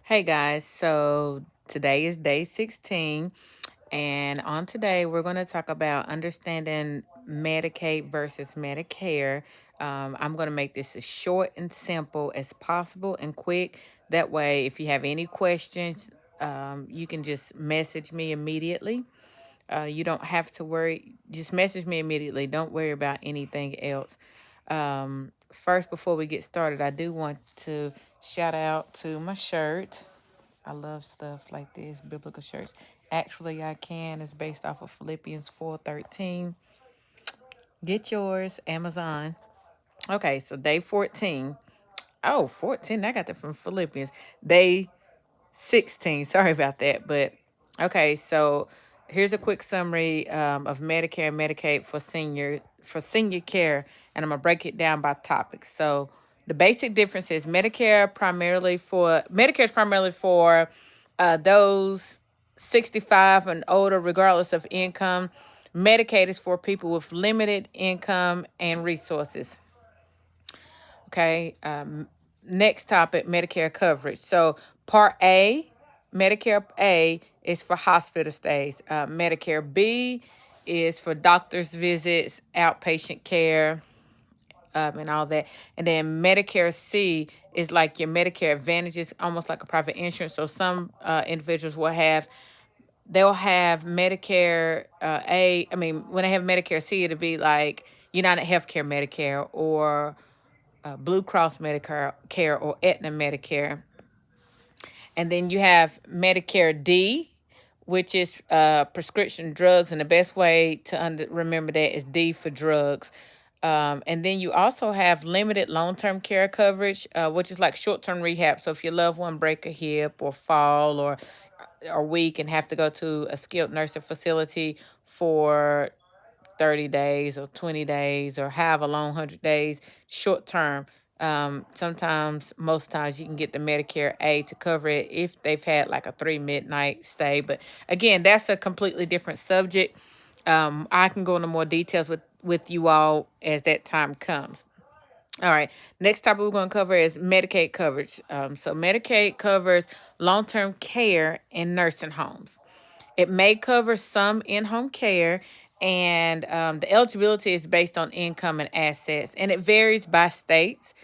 Hey guys, so today is day 16, and on today we're going to talk about understanding Medicaid versus Medicare. I'm going to make this as short and simple as possible and quick. That way, if you have any questions, you can just message me immediately. You don't have to worry, just message me immediately. Don't worry about anything else. First, before we get started, I do want to shout out to my shirt. I love stuff like this, biblical shirts. Actually, I can. It's based off of Philippians 4:13. Get yours, Amazon. Okay, so day 14. Oh, 14. I got that from Philippians. Day 16. Sorry about that. But okay, so here's a quick summary of Medicare and Medicaid for senior care, and I'm gonna break it down by topics. So the basic difference is Medicare is primarily for those 65 and older, regardless of income. Medicaid is for people with limited income and resources. Okay. Next topic, Medicare coverage. So Part A, Medicare A is for hospital stays. Medicare B is for doctor's visits, outpatient care, and all that. And then Medicare C is like your Medicare Advantages, almost like a private insurance. So some individuals they'll have Medicare A. I mean, when they have Medicare C, it'll be like United Healthcare Medicare or Blue Cross Medicare care or Aetna Medicare. And then you have Medicare D, which is prescription drugs. And the best way to remember that is D for drugs. And then you also have limited long-term care coverage, which is like short-term rehab. So if your loved one break a hip or fall or are weak and have to go to a skilled nursing facility for 30 days or 20 days or however long, 100 days, short term. Sometimes, most times, you can get the Medicare A to cover it if they've had like a 3 midnight stay. But again, that's a completely different subject. I can go into more details with you all as that time comes. All right. Next topic we're going to cover is Medicaid coverage. So Medicaid covers long-term care in nursing homes. It may cover some in-home care, and the eligibility is based on income and assets, and it varies by states.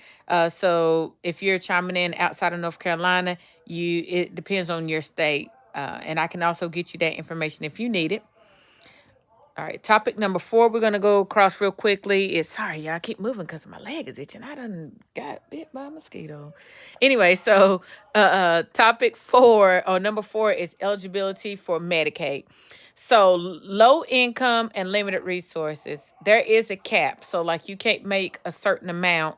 So if you're chiming in outside of North Carolina, it depends on your state, and I can also get you that information if you need it. All right, topic number 4, we're going to go across real quickly. Sorry, y'all, I keep moving because my leg is itching. I done got bit by a mosquito. Anyway, so topic 4, or number 4, is eligibility for Medicaid. So low income and limited resources, there is a cap. So like you can't make a certain amount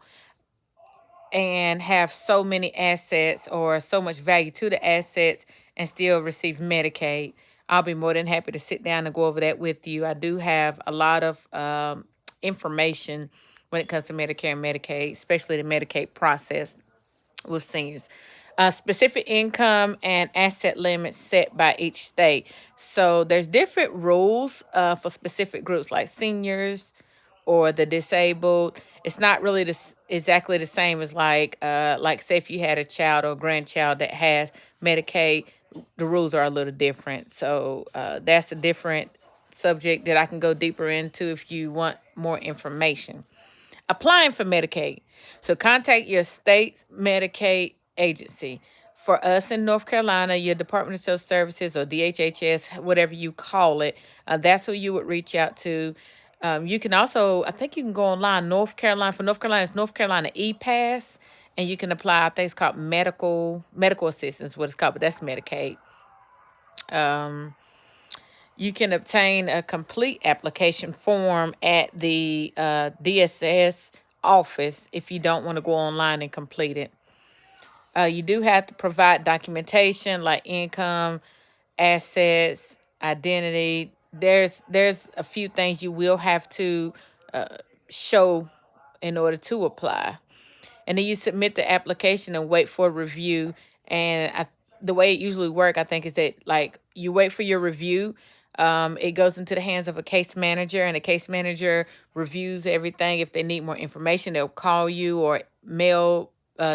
and have so many assets or so much value to the assets and still receive Medicaid. I'll be more than happy to sit down and go over that with you. I do have a lot of information when it comes to Medicare and Medicaid, especially the Medicaid process with seniors. Specific income and asset limits set by each state. So there's different rules for specific groups like seniors or the disabled. It's not really exactly the same as like say if you had a child or grandchild that has Medicaid, the rules are a little different. So that's a different subject that I can go deeper into if you want more information. Applying for Medicaid. So contact your state's Medicaid agency. For us in North Carolina, your Department of Social Services or DHHS, whatever you call it, that's who you would reach out to. You can also, I think you can go online, North Carolina. For North Carolina, it's North Carolina ePass, and you can apply. I think it's called medical assistance, what it's called, but that's Medicaid. You can obtain a complete application form at the DSS office if you don't want to go online and complete it. You do have to provide documentation like income, assets, identity. There's a few things you will have to show in order to apply. And then you submit the application and wait for review. And the way it usually work, I think, is that like you wait for your review. It goes into the hands of a case manager, and the case manager reviews everything. If they need more information, they'll call you or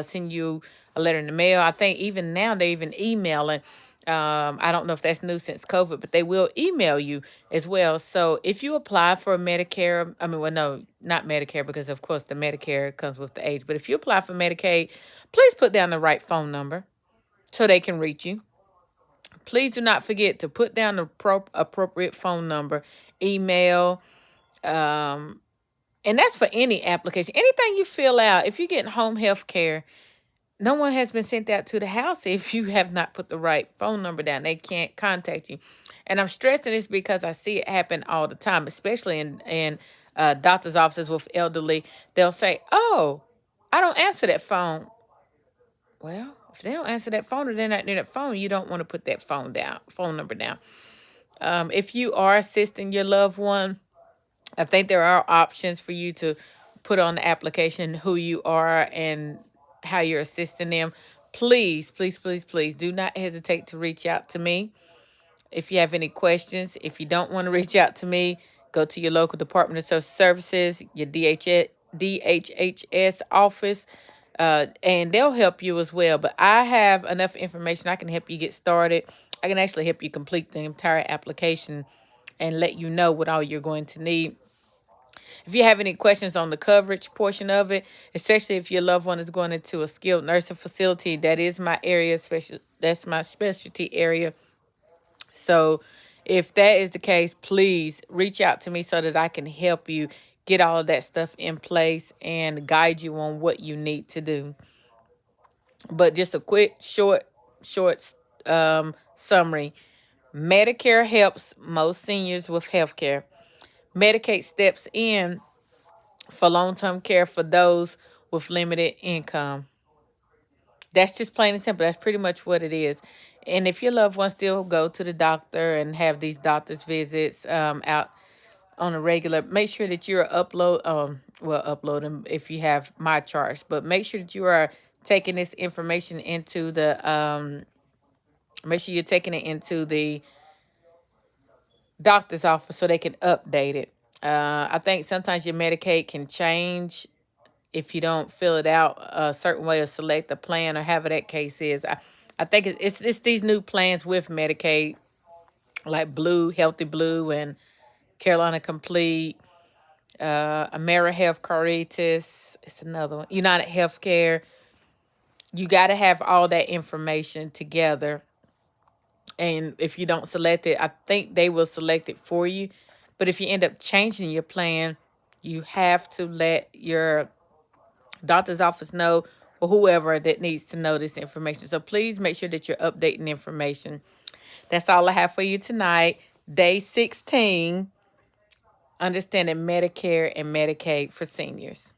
send you a letter in the mail. I think even now they're even emailing. I don't know if that's new since COVID, but they will email you as well. So if you apply for Medicare, I mean, well, no, not Medicare, because of course the Medicare comes with the age. But if you apply for Medicaid, please put down the right phone number so they can reach you. Please do not forget to put down the appropriate phone number, email, um, and that's for any application. Anything you fill out, if you're getting home health care, no one has been sent out to the house if you have not put the right phone number down. They can't contact you. And I'm stressing this because I see it happen all the time, especially in doctor's offices with elderly. They'll say, "Oh, I don't answer that phone." Well, if they don't answer that phone or they're not near that phone, you don't want to put that phone number down. If you are assisting your loved one, I think there are options for you to put on the application who you are and how you're assisting them. Please, please, please, please do not hesitate to reach out to me if you have any questions. If you don't want to reach out to me, go to your local Department of Social Services, your DHHS office, and they'll help you as well. But I have enough information. I can help you get started. I can actually help you complete the entire application and let you know what all you're going to need. If you have any questions on the coverage portion of it, especially if your loved one is going into a skilled nursing facility, that is my area, that's my specialty area. So if that is the case, please reach out to me so that I can help you get all of that stuff in place and guide you on what you need to do. But just a quick, short summary. Medicare helps most seniors with health care. Medicaid steps in for long-term care for those with limited income. That's just plain and simple. That's pretty much what it is. And if your loved ones still go to the doctor and have these doctor's visits out on a regular, make sure that you're upload them if you have my charts, but make sure that you are taking this information into the make sure you're taking it into the doctor's office so they can update it. I think sometimes your Medicaid can change if you don't fill it out a certain way or select a plan or however that case is. I think it's these new plans with Medicaid, like Blue, Healthy Blue, and Carolina Complete, AmeriHealth Caritas. It's another one. United Healthcare. You got to have all that information together. And if you don't select it, I think they will select it for you. But if you end up changing your plan, you have to let your doctor's office know or whoever that needs to know this information. So please make sure that you're updating information. That's all I have for you tonight. Day 16, understanding Medicare and Medicaid for seniors.